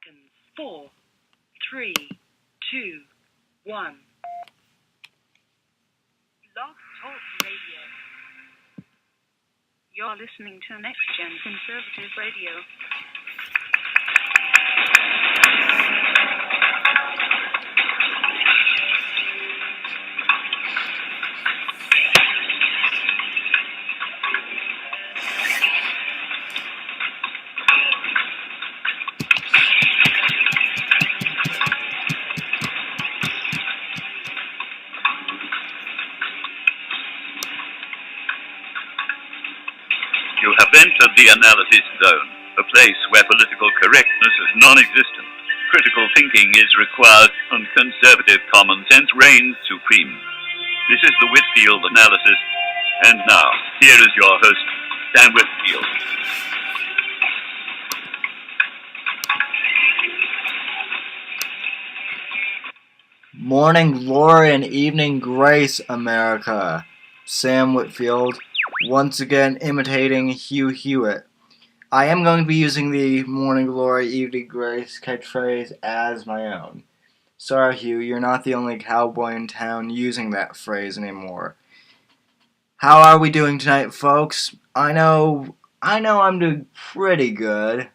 seconds. 4, 3, 2, 1. Blog Talk Radio. You're listening to Next Gen Conservative Radio. You have entered the analysis zone, a place where political correctness is non-existent. Critical thinking is required and conservative common sense reigns supreme. This is the Whitfield Analysis, and now, here is your host, Sam Whitfield. Morning glory and evening grace, America. Sam Whitfield, once again imitating Hugh Hewitt. I am going to be using the morning glory, evening grace catchphrase as my own. Sorry, Hugh, you're not the only cowboy in town using that phrase anymore. How are we doing tonight, folks? I know I'm doing pretty good.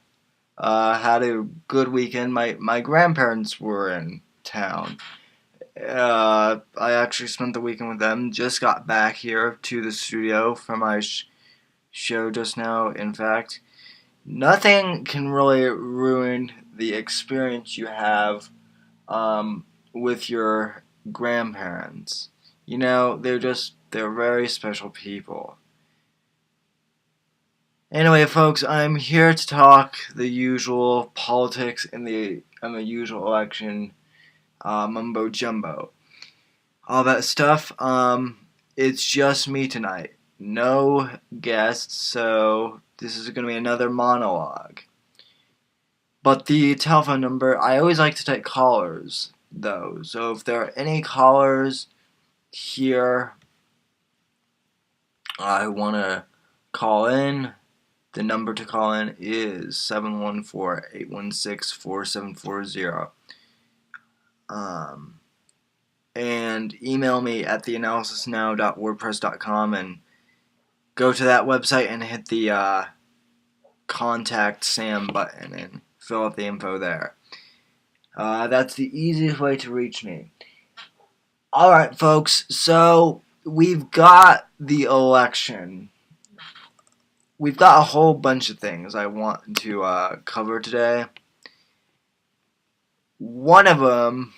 Had a good weekend. My grandparents were in town. I actually spent the weekend with them. Just got back here to the studio for my show just now. In fact, nothing can really ruin the experience you have with your grandparents. You know, they're very special people. Anyway, folks, I'm here to talk the usual politics in the usual election. Mumbo jumbo, all that stuff. It's just me tonight, no guests, so this is going to be another monologue. But the telephone number, I always like to take callers, though, so if there are any callers here I want to call in, the number to call in is 714-816-4740. And email me at theanalysisnow.wordpress.com and go to that website and hit the contact Sam button and fill out the info there. That's the easiest way to reach me. Alright, folks, so we've got the election. We've got a whole bunch of things I want to cover today. One of them,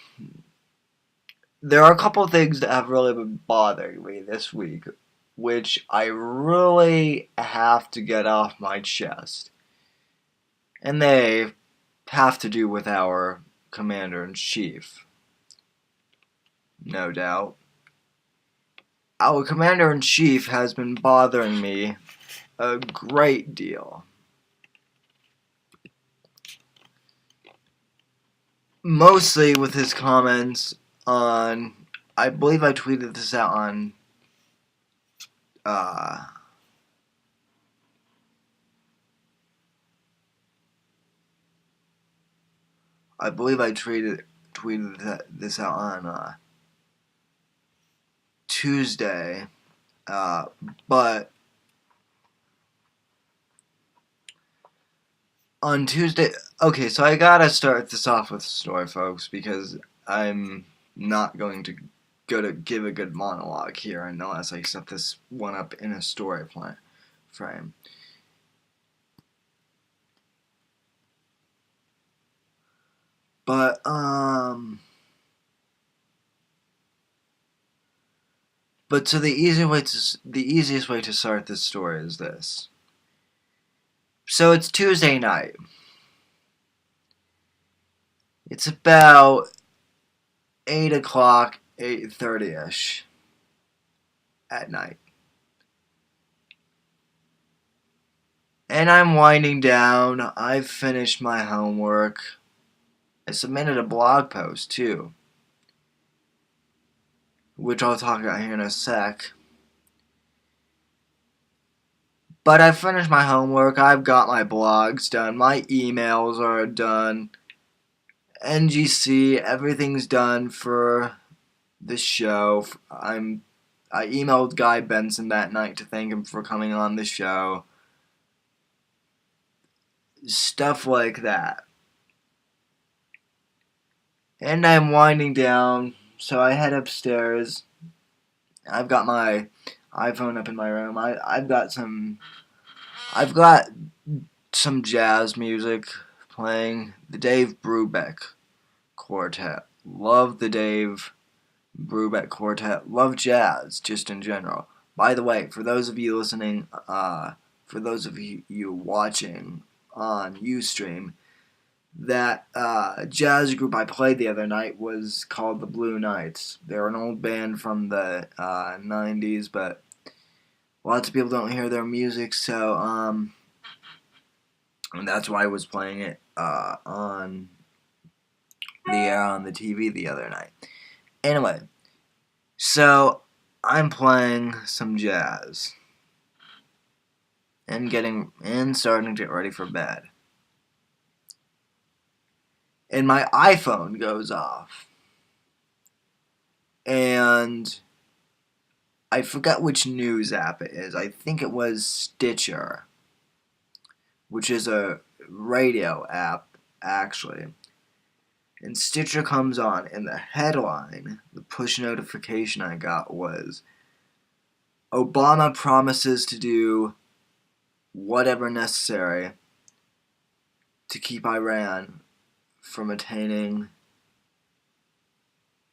there are a couple of things that have really been bothering me this week, which I really have to get off my chest. And they have to do with our Commander-in-Chief. No doubt. Our Commander-in-Chief has been bothering me a great deal. Mostly with his comments on, I believe I tweeted this out on I believe I tweeted this out on Tuesday, but on Tuesday, okay, so I gotta start this off with a story, folks, because I'm not going to go to give a good monologue here unless I set this one up in a story frame. But, so the easiest way to start this story is this. So it's Tuesday night. It's about 8 o'clock, 8:30-ish at night. And I'm winding down. I've finished my homework. I submitted a blog post, too, which I'll talk about here in a sec. But I've finished my homework, I've got my blogs done, my emails are done, NGC, everything's done for the show. I emailed Guy Benson that night to thank him for coming on the show. Stuff like that. And I'm winding down, so I head upstairs. I've got my iPhone up in my room. I've got some jazz music playing. The Dave Brubeck Quartet. Love the Dave Brubeck Quartet. Love jazz, just in general. By the way, for those of you listening, for those of you watching on Ustream, that jazz group I played the other night was called the Blue Knights. They're an old band from the 90s, but lots of people don't hear their music, so and that's why I was playing it on the air on the TV the other night. Anyway, so I'm playing some jazz and starting to get ready for bed. And my iPhone goes off. And I forgot which news app it is. I think it was Stitcher, which is a radio app, actually. And Stitcher comes on, and the headline, the push notification I got was, Obama promises to do whatever necessary to keep Iran from attaining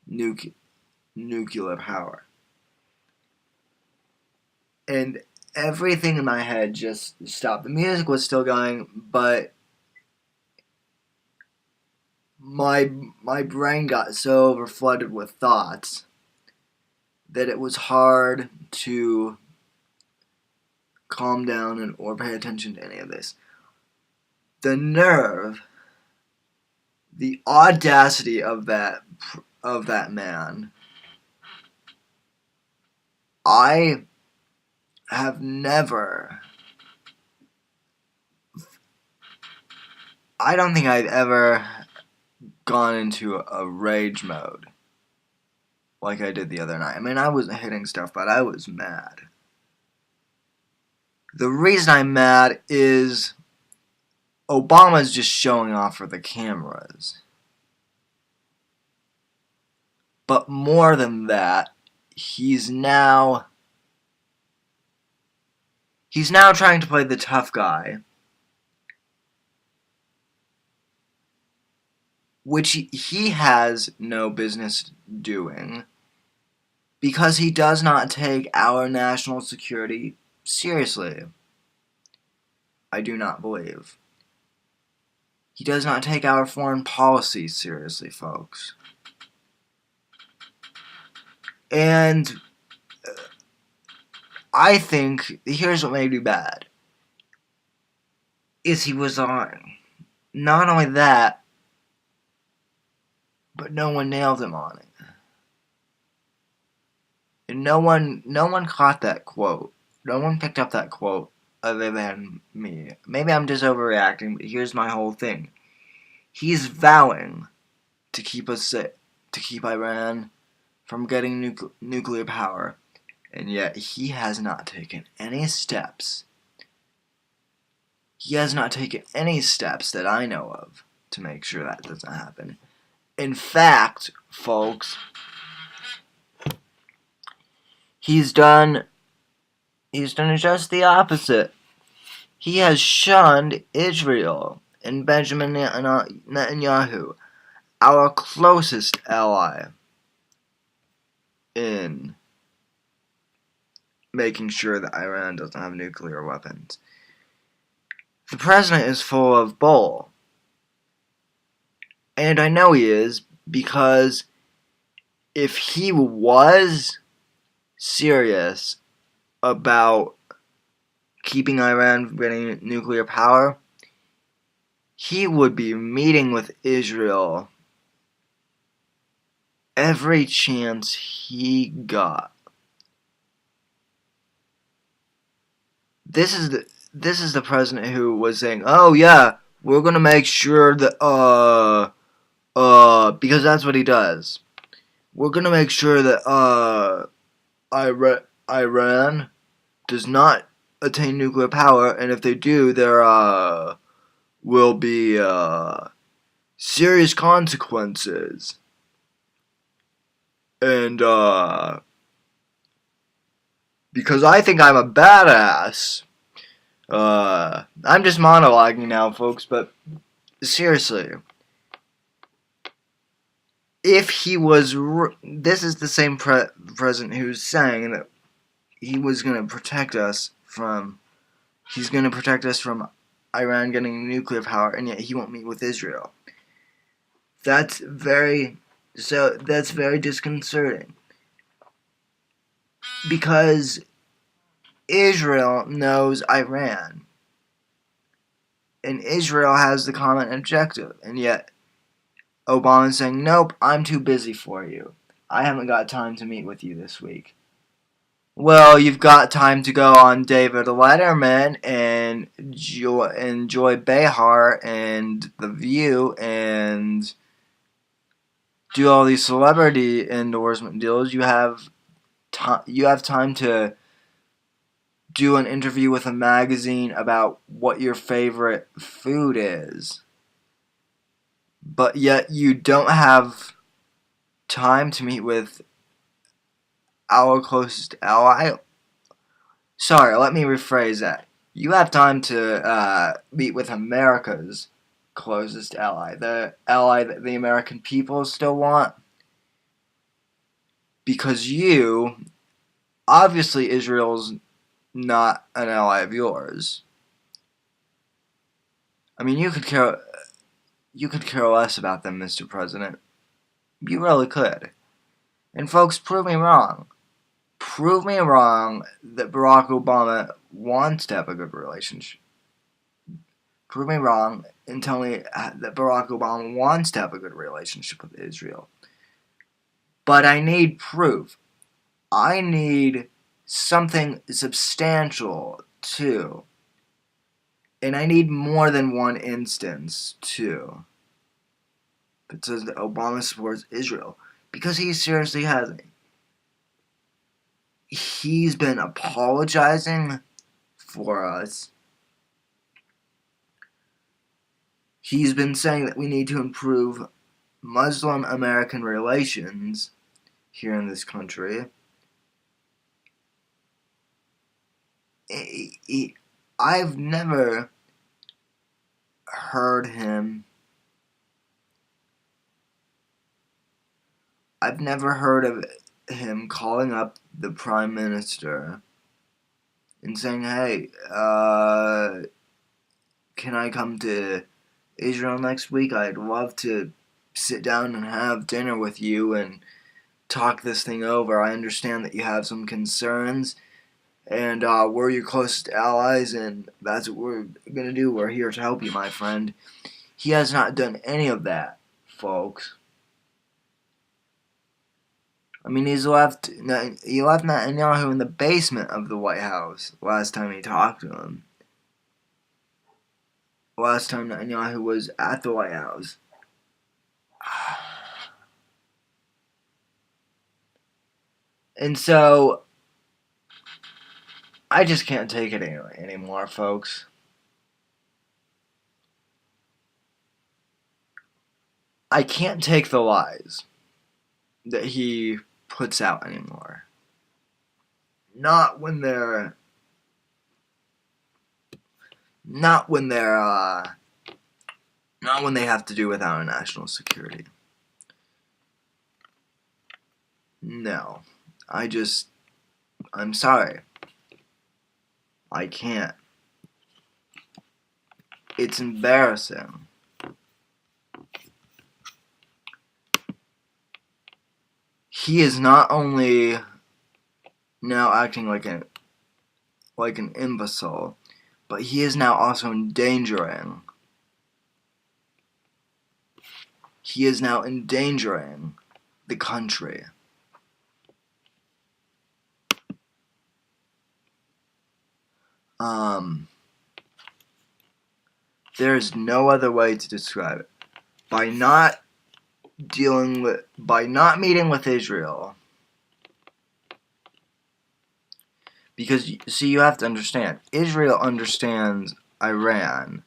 nuclear power. And everything in my head just stopped. The music was still going, but my brain got so overflooded with thoughts that it was hard to calm down or pay attention to any of this. The nerve, the audacity of that man. I have never. I don't think I've ever gone into a rage mode like I did the other night. I mean, I wasn't hitting stuff, but I was mad. The reason I'm mad is Obama's just showing off for the cameras. But more than that, he's now trying to play the tough guy, which he has no business doing, because he does not take our national security seriously. I do not believe. He does not take our foreign policy seriously, folks. And I think, here's what made me bad, is he was lying. Not only that, but no one nailed him on it. And no one caught that quote. No one picked up that quote other than me. Maybe I'm just overreacting, but here's my whole thing. He's vowing to keep Iran from getting nuclear power, and yet he has not taken any steps. He has not taken any steps that I know of to make sure that doesn't happen. In fact, folks, he's done just the opposite. He has shunned Israel and Benjamin Netanyahu, our closest ally, in making sure that Iran doesn't have nuclear weapons. The president is full of bull. And I know he is, because if he was serious about keeping Iran from getting nuclear power, he would be meeting with Israel every chance he got. This is the president who was saying, "Oh yeah, we're gonna make sure that Because that's what he does. We're gonna make sure that, Iran does not attain nuclear power, and if they do, there, will be, serious consequences. And, because I think I'm a badass, I'm just monologuing now, folks, but seriously, if he was, this is the same president who's saying that he was going to protect us from, he's going to protect us from Iran getting nuclear power, and yet he won't meet with Israel. That's very disconcerting. Because Israel knows Iran. And Israel has the common objective. And yet Obama's saying, nope, I'm too busy for you. I haven't got time to meet with you this week. Well, you've got time to go on David Letterman and Joy Behar and The View and do all these celebrity endorsement deals. You have time to do an interview with a magazine about what your favorite food is. But yet you don't have time to meet with our closest ally. Sorry, let me rephrase that. You have time to meet with America's closest ally, the ally that the American people still want. Because obviously Israel's not an ally of yours. I mean, you could care less about them, Mr. President. You really could. And folks, prove me wrong. Prove me wrong that Barack Obama wants to have a good relationship. Prove me wrong and tell me that Barack Obama wants to have a good relationship with Israel. But I need proof. I need something substantial, too. And I need more than one instance, too, that says that Obama supports Israel. Because he seriously hasn't. He's been apologizing for us. He's been saying that we need to improve Muslim-American relations here in this country. I've never heard him. I've never heard of him calling up the Prime Minister and saying, hey, can I come to Israel next week? I'd love to sit down and have dinner with you and talk this thing over. I understand that you have some concerns, and we're your closest allies, and that's what we're going to do. We're here to help you, my friend. He has not done any of that, folks. I mean, he left Netanyahu in the basement of the White House last time he talked to him. Last time Netanyahu was at the White House. And so, I just can't take it anymore, folks. I can't take the lies that he puts out anymore. Not when they have to do with our national security. No. I'm sorry. I can't. It's embarrassing. He is not only now acting like an imbecile, but he is now also endangering. He is now endangering the country. There is no other way to describe it. By not by not meeting with Israel. Because, see, you have to understand, Israel understands Iran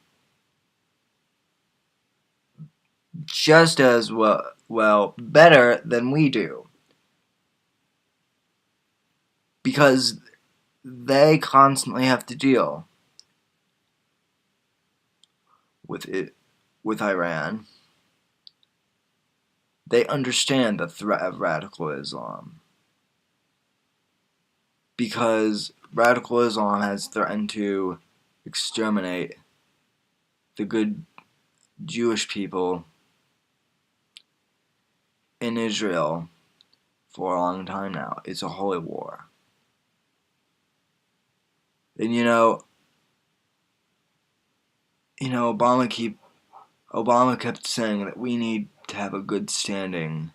just as well, better than we do. Because they constantly have to deal with Iran. They understand the threat of radical Islam. Because radical Islam has threatened to exterminate the good Jewish people in Israel for a long time now. It's a holy war. And Obama kept saying that we need to have a good standing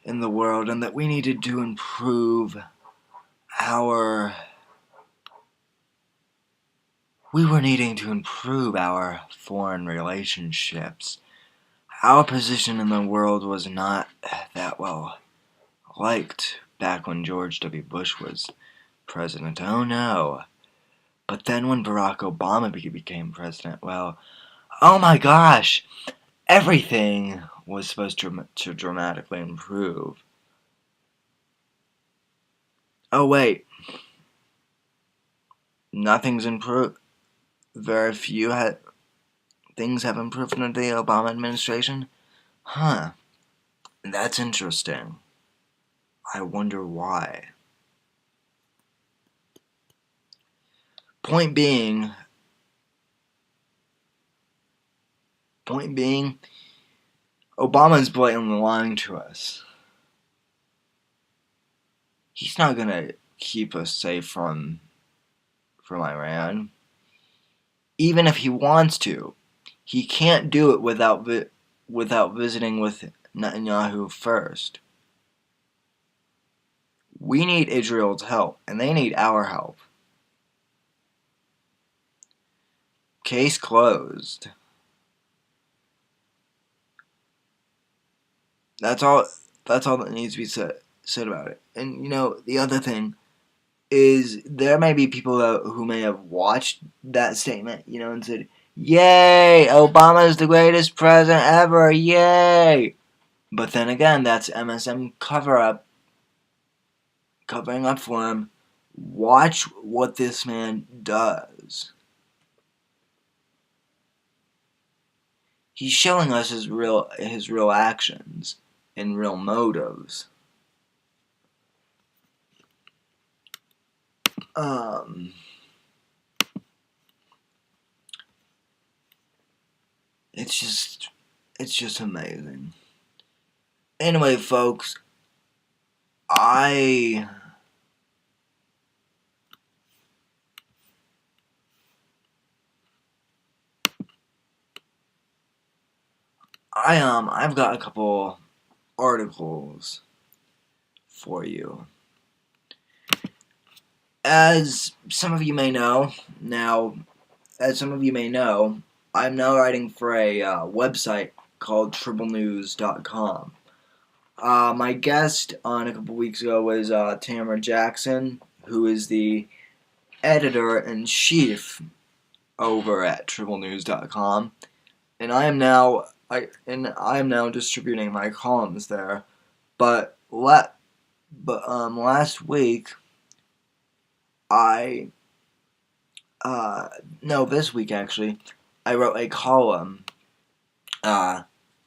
in the world and that we needed to improve we were needing to improve our foreign relationships. Our position in the world was not that well liked back when George W. Bush was president. Oh no. But then when Barack Obama became president, well, oh my gosh, everything was supposed to dramatically improve. Oh wait, nothing's improved. Very few things have improved under the Obama administration? Huh, that's interesting. I wonder why. Point being, Obama's blatantly lying to us. He's not gonna keep us safe from Iran. Even if he wants to, he can't do it without visiting with Netanyahu first. We need Israel's help, and they need our help. Case closed. That's all that needs to be said about it. And the other thing is there may be people who may have watched that statement, and said, "Yay, Obama's the greatest president ever, yay!" But then again, that's MSM covering up for him. Watch what this man does. He's showing us his real actions and real motives. It's just amazing. Anyway, folks, I've got a couple articles for you. As some of you may know, I'm now writing for a website called TribleNews.com. My guest on a couple weeks ago was Tamara Jackson, who is the editor-in-chief over at TribleNews.com, and I am now distributing my columns there. But last week, this week actually, I wrote a column. A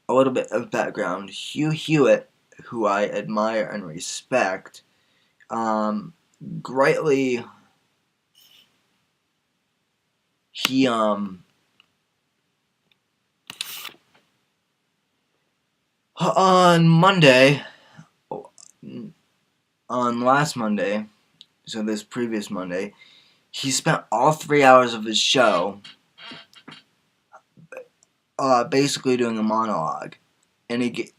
little bit of background: Hugh Hewitt, who I admire and respect, greatly. On last Monday, so this previous Monday, he spent all 3 hours of his show basically doing a monologue, and he gave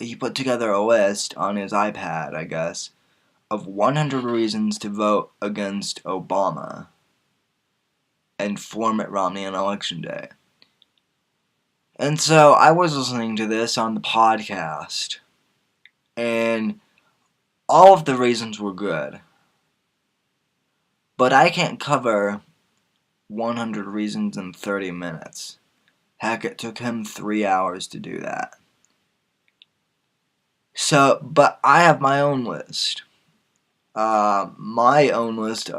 he put together a list on his iPad, I guess, of 100 reasons to vote against Obama and for Mitt Romney on Election Day. And so I was listening to this on the podcast, and all of the reasons were good. But I can't cover 100 reasons in 30 minutes. Heck, it took him 3 hours to do that. So, but I have my own list. I have my own list,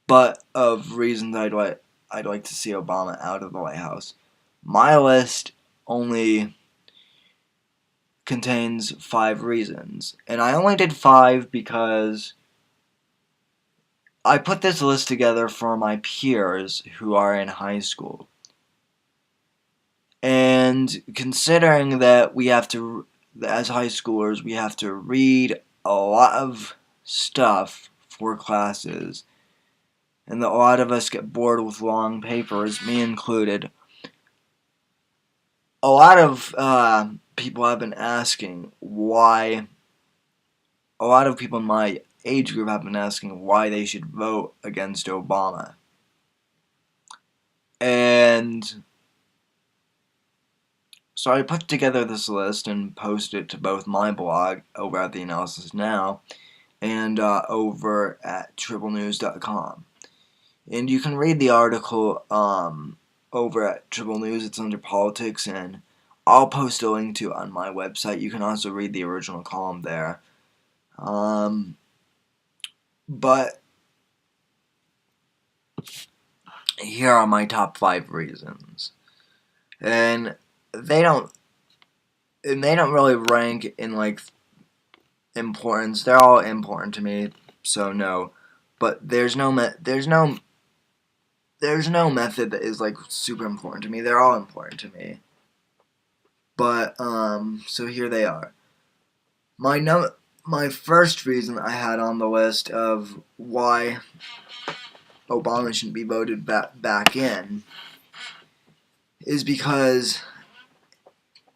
but of reasons I'd like to see Obama out of the White House. My list only contains 5 reasons, and I only did 5 because I put this list together for my peers who are in high school. And considering that we have to, as high schoolers, we have to read a lot of stuff for classes, and that a lot of us get bored with long papers, me included, a lot of people have been asking why, a lot of people in my age group have been asking why they should vote against Obama. And so I put together this list and posted it to both my blog over at The Analysis Now and over at triplenews.com. And you can read the article over at Triple News. It's under politics, and I'll post a link to it on my website. You can also read the original column there. But here are my top 5 reasons. And they don't really rank in like importance. They're all important to me, so no. But there's no method that is like super important to me. They're all important to me. But so here they are. My first reason I had on the list of why Obama shouldn't be voted back in is because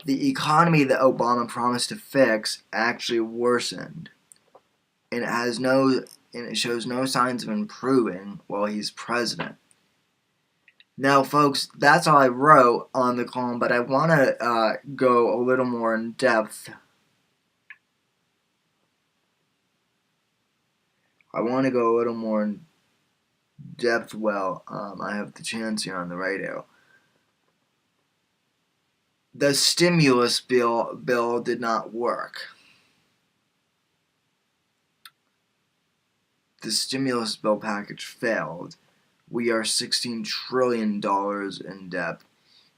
the economy that Obama promised to fix actually worsened, and it shows no signs of improving while he's president. Now, folks, that's all I wrote on the column, but I want to go a little more in depth. I have the chance here on the radio. The stimulus bill did not work. The stimulus bill package failed. We are $16 trillion in debt.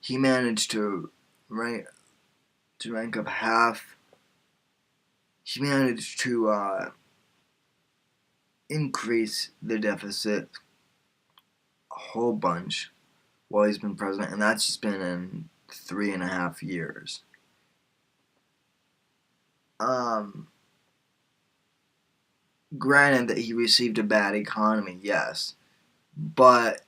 He managed to rank up half. He managed to increase the deficit a whole bunch while he's been president, and that's just been in 3.5 years. Granted that he received a bad economy, yes, but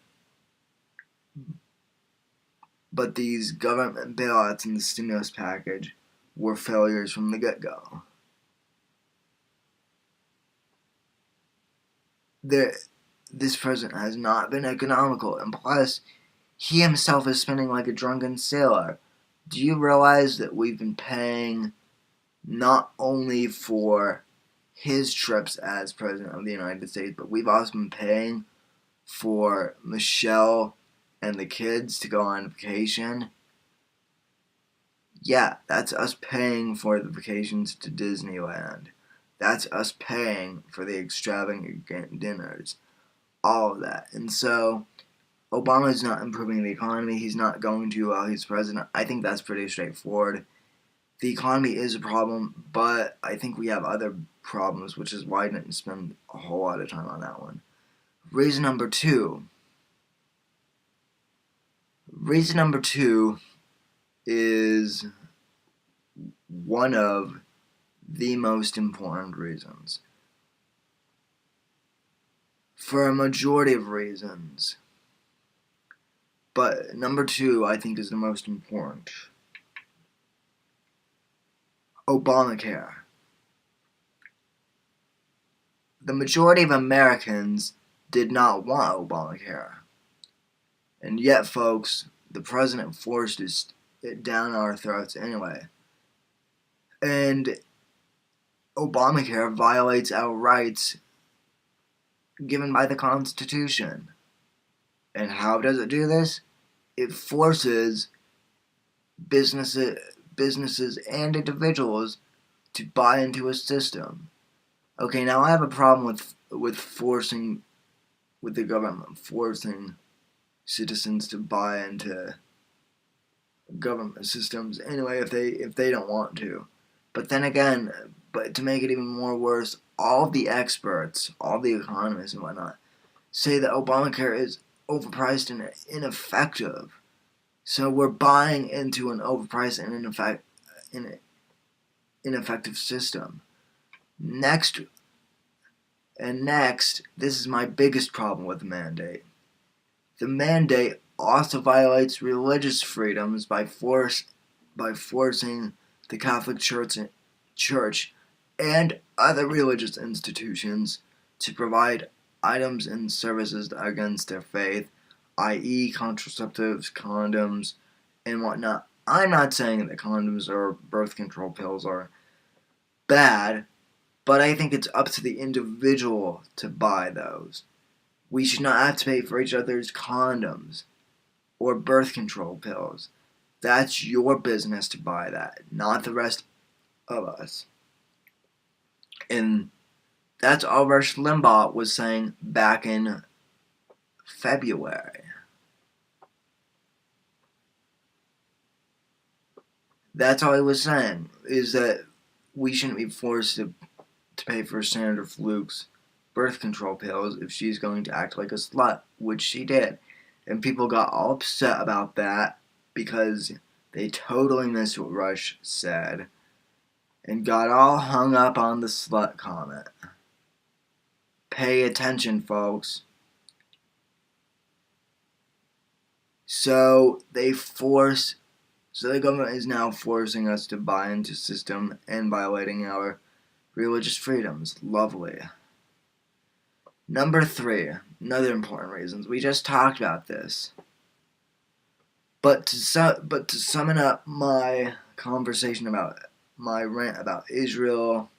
these government bailouts and the stimulus package were failures from the get-go. This president has not been economical, and plus, he himself is spending like a drunken sailor. Do you realize that we've been paying not only for his trips as president of the United States, but we've also been paying for Michelle and the kids to go on vacation? Yeah, that's us paying for the vacations to Disneyland. That's us paying for the extravagant dinners. All of that. And so, Obama's not improving the economy. He's not going to while he's president. I think that's pretty straightforward. The economy is a problem, but I think we have other problems, which is why I didn't spend a whole lot of time on that one. Reason number two is one of the most important reasons. For a majority of reasons. But number 2, I think, is the most important. Obamacare. The majority of Americans did not want Obamacare. And yet, folks, the president forced it down our throats anyway. And Obamacare violates our rights given by the Constitution. And how does it do this? It forces businesses and individuals to buy into a system. Okay, now I have a problem with the government forcing citizens to buy into government systems anyway if they don't want to. But then again, but to make it even more worse, all the experts, all the economists and whatnot, say that Obamacare is overpriced and ineffective. So we're buying into an overpriced and ineffective system. Next, this is my biggest problem with the mandate. The mandate also violates religious freedoms by forcing the Catholic Church and other religious institutions to provide items and services against their faith, i.e. contraceptives, condoms, and whatnot. I'm not saying that condoms or birth control pills are bad, but I think it's up to the individual to buy those. We should not have to pay for each other's condoms or birth control pills. That's your business to buy that, not the rest of us. And that's all Rush Limbaugh was saying back in February. That's all he was saying, is that we shouldn't be forced to pay for Senator Fluke's birth control pills if she's going to act like a slut, which she did. And people got all upset about that because they totally missed what Rush said and got all hung up on the slut comment. Pay attention, folks. So the government is now forcing us to buy into the system and violating our religious freedoms. Lovely. Number 3, another important reason. We just talked about this. But to sum it up, my conversation about my rant about Israel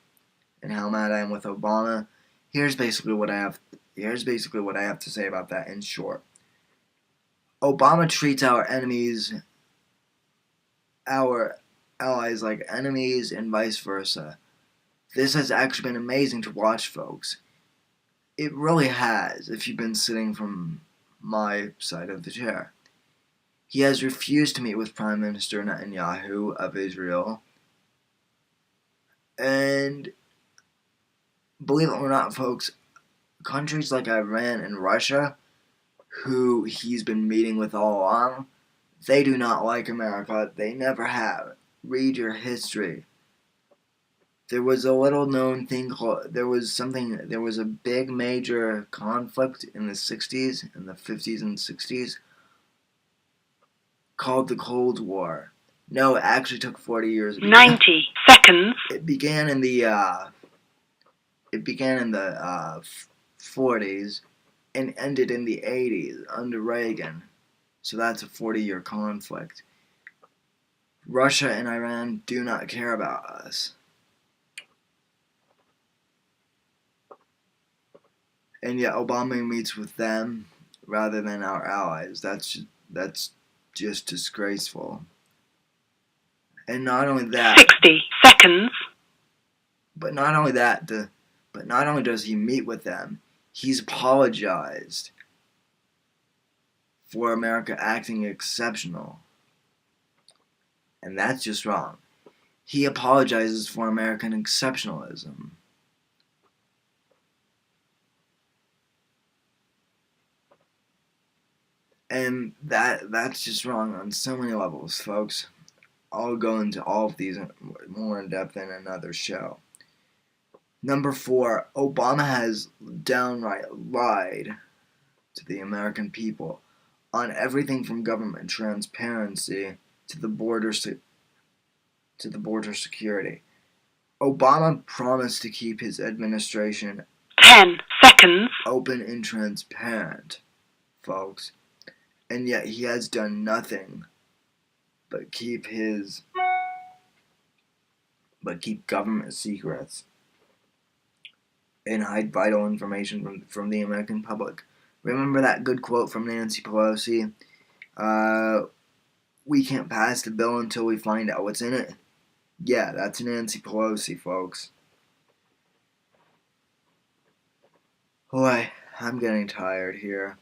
and how mad I am with Obama, here's basically what I have to say about that in short. Obama treats our allies like enemies and vice versa. This has actually been amazing to watch, folks. It really has, if you've been sitting from my side of the chair. He has refused to meet with Prime Minister Netanyahu of Israel. And believe it or not, folks, countries like Iran and Russia, who he's been meeting with all along, they do not like America. They never have. Read your history. There was a little known thing there was a big major conflict in the 60s, in the 50s and 60s, called the Cold War. No, it actually took 40 years. 90 seconds. It began in the 40s and ended in the 80s under Reagan. So that's a 40-year conflict. Russia and Iran do not care about us. And yet Obama meets with them rather than our allies. That's just disgraceful. And not only that, 60 seconds. But not only does he meet with them, he's apologized for America acting exceptional. And that's just wrong. He apologizes for American exceptionalism. And that's just wrong on so many levels, folks. I'll go into all of these more in depth in another show. Number 4, Obama has downright lied to the American people on everything from government transparency to the border security. Obama promised to keep his administration 10 seconds. open and transparent, folks. and yet he has done nothing but keep government secrets and hide vital information from the American public. Remember that good quote from Nancy Pelosi? We can't pass the bill until we find out what's in it. Yeah, that's Nancy Pelosi, folks. Boy, I'm getting tired here.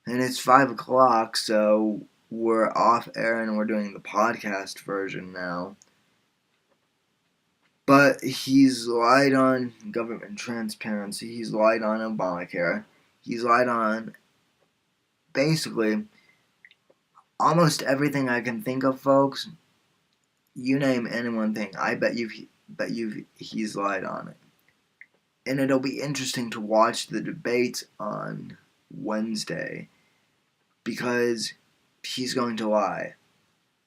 And it's 5 o'clock, so we're off air and we're doing the podcast version now. But he's lied on government transparency. He's lied on Obamacare. He's lied on basically almost everything I can think of, folks. You name any one thing, I bet he's lied on it. And it'll be interesting to watch the debates on Wednesday because he's going to lie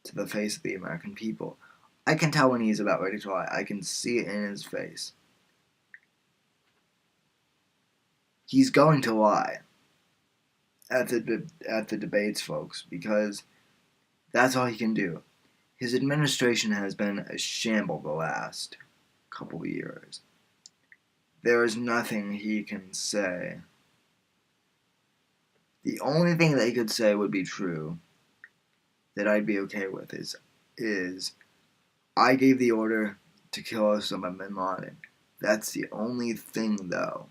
to the face of the American people. I can tell when he's about ready to lie. I can see it in his face. He's going to lie at the debates, folks, because that's all he can do. His administration has been a shamble the last couple of years. There is nothing he can say. The only thing that he could say would be true, that I'd be okay with, is I gave the order to kill Osama bin Laden. That's the only thing, though.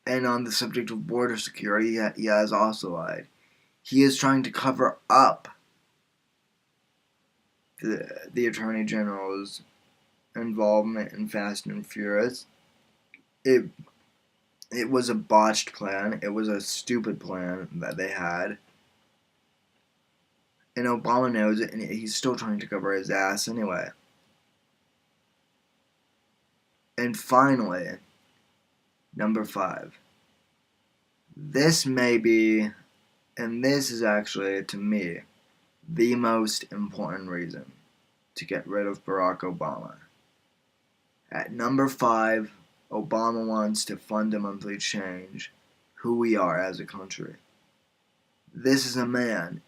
And on the subject of border security, he has also lied. He is trying to cover up the Attorney General's involvement in Fast and Furious. It was a botched plan. It was a stupid plan that they had. And Obama knows it, and he's still trying to cover his ass anyway. And finally, number 5. This may be, and this is actually, to me, the most important reason to get rid of Barack Obama. At number 5, Obama wants to fundamentally change who we are as a country. This is a man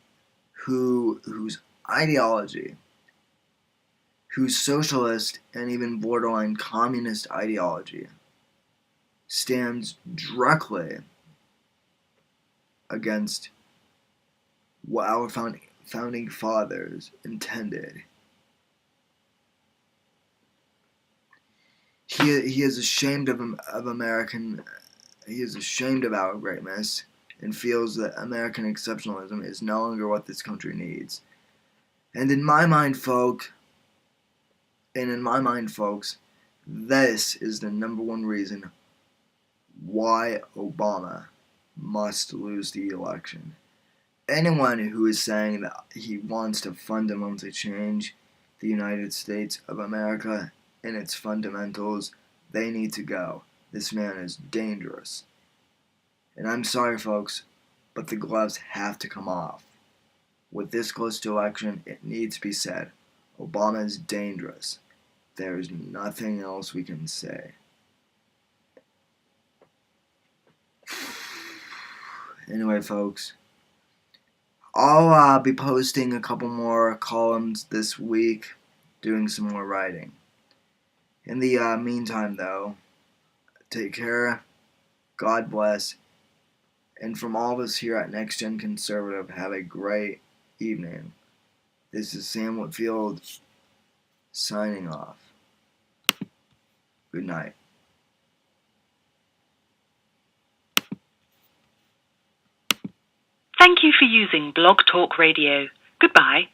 whose ideology, whose socialist and even borderline communist ideology stands directly against what our founding fathers intended. He is ashamed of American. He is ashamed of our greatness and feels that American exceptionalism is no longer what this country needs. And in my mind, folks, this is the number one reason why Obama must lose the election. Anyone who is saying that he wants to fundamentally change the United States of America and its fundamentals, they need to go. This man is dangerous. And I'm sorry, folks, but the gloves have to come off. With this close to election, it needs to be said. Obama is dangerous. There is nothing else we can say. Anyway, folks, I'll be posting a couple more columns this week, doing some more writing. In the meantime, though, take care, God bless, and from all of us here at Next Gen Conservative, have a great evening. This is Sam Whitfield signing off. Good night. Thank you for using Blog Talk Radio. Goodbye.